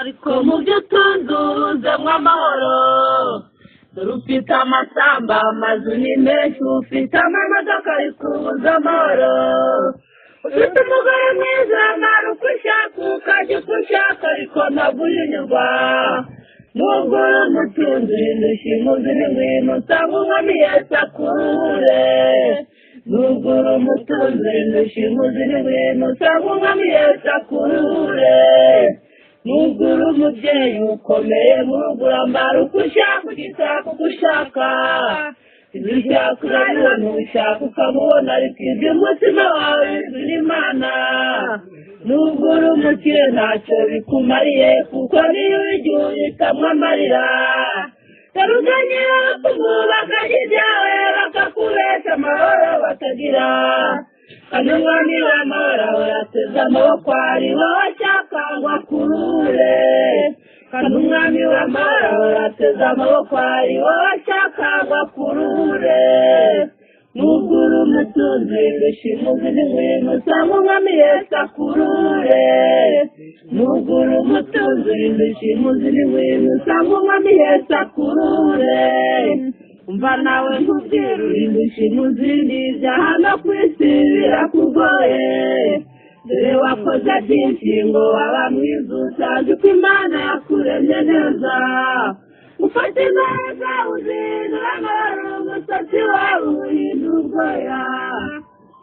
ariko mu byo utunzuzemo amahoro dore ufite amasamba amazu ni menshi ufite amamodoka arikubuza amahoro ufite umugore mwiza amara uko ushaka ukajya uko ushaka ariko ntabwo unyurwa nubwo uri umutunzi uhindushya imuzi n'ingwino usanga umwami Yesu akurure nubwo uri umutunzi uhindushya imuzi n'ingwino usanga umwami Yesu akurure nubwo uri umubyeyi ukomeye nubwo urambara uko ushaka ugishaka uko ushaka ibyo ushaka urabibona ubishaka ukamubona ariko ibyo umutima wawe bizira Imana nubwo uri umukire ntacyo bikumariye kuko niyo igihe uhitamwo amarira taruganye bakubaka ibyawe bakakubesha amahoro batagira kandi umwami w'amahoro urateze amaboko ari wowe ashaka ngo akurure kandi umwami w'amahoro urateze amaboko ari wowe ashaka ngo akurure nubwo uri umutunzi ndushimuzi n'ingwino usanga umwami Yesu akurure nubwo uri umutunzi ndushimuzi n'ingwino usanga umwami Yesu akurure umva nawe nkubwira uhindushya imuzindi ibyaha no ku isi birakugoye dore wakoze byinshi ngo waba mwiza utazi ko Imana yakuremye neza ufata neza uzindura amahoro umusatsi wawe uhindura ubwoya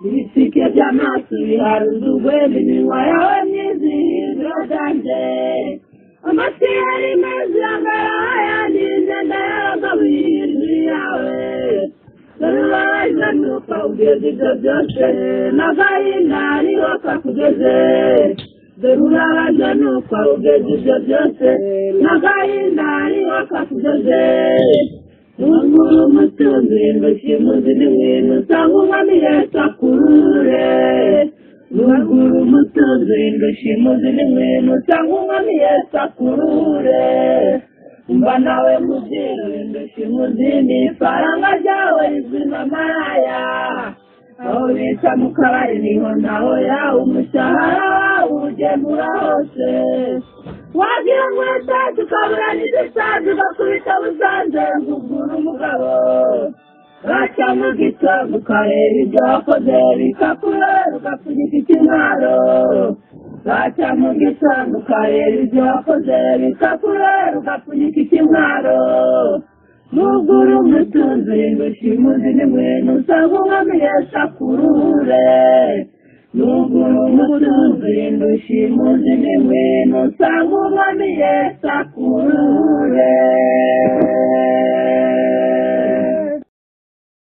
ibitsike by'amaso biharuza urwenya iminwa yawe myiza ihindura danje amatwi yari meza yambara ayandi imyenda y'abagabo ihindura iyawe dore ubabaza nuko ugeze ibyo byose n'agahinda ariho kakugeze dore urabaza nuko ugeze ibyo byose n'agahinda ariho kakugeze nubwo uri umutunzi ndushya imuzi n'ingwino usanga umwami Yesu akurure nubwo uri umutunzi ndushya imuzi n'ingwino usanga umwami Yesu akurure umva nawe mubwira uhindushya imuzi n'ifaranga ryawe rizima maraya aho bica mu kabari niho naho yawe umushahara wawe ugemura hose wagira ngo urasaza ukabura n'izisaza ugakubita busanze ngugura umugabo gaca mu gitondo ukareba ibyo wakoze bikakurera ugapfunyika ikimwaro gaca mu gitondo ukareba ibyo wakoze bikakurera ugapfunyika ikimwaro nubwo uri umutunzi uhindushya imuzi n'ingwino usanga umwami Yesu akurure nubwo uri umutunzi uhindushya imuzi n'ingwino usanga umwami Yesu akurure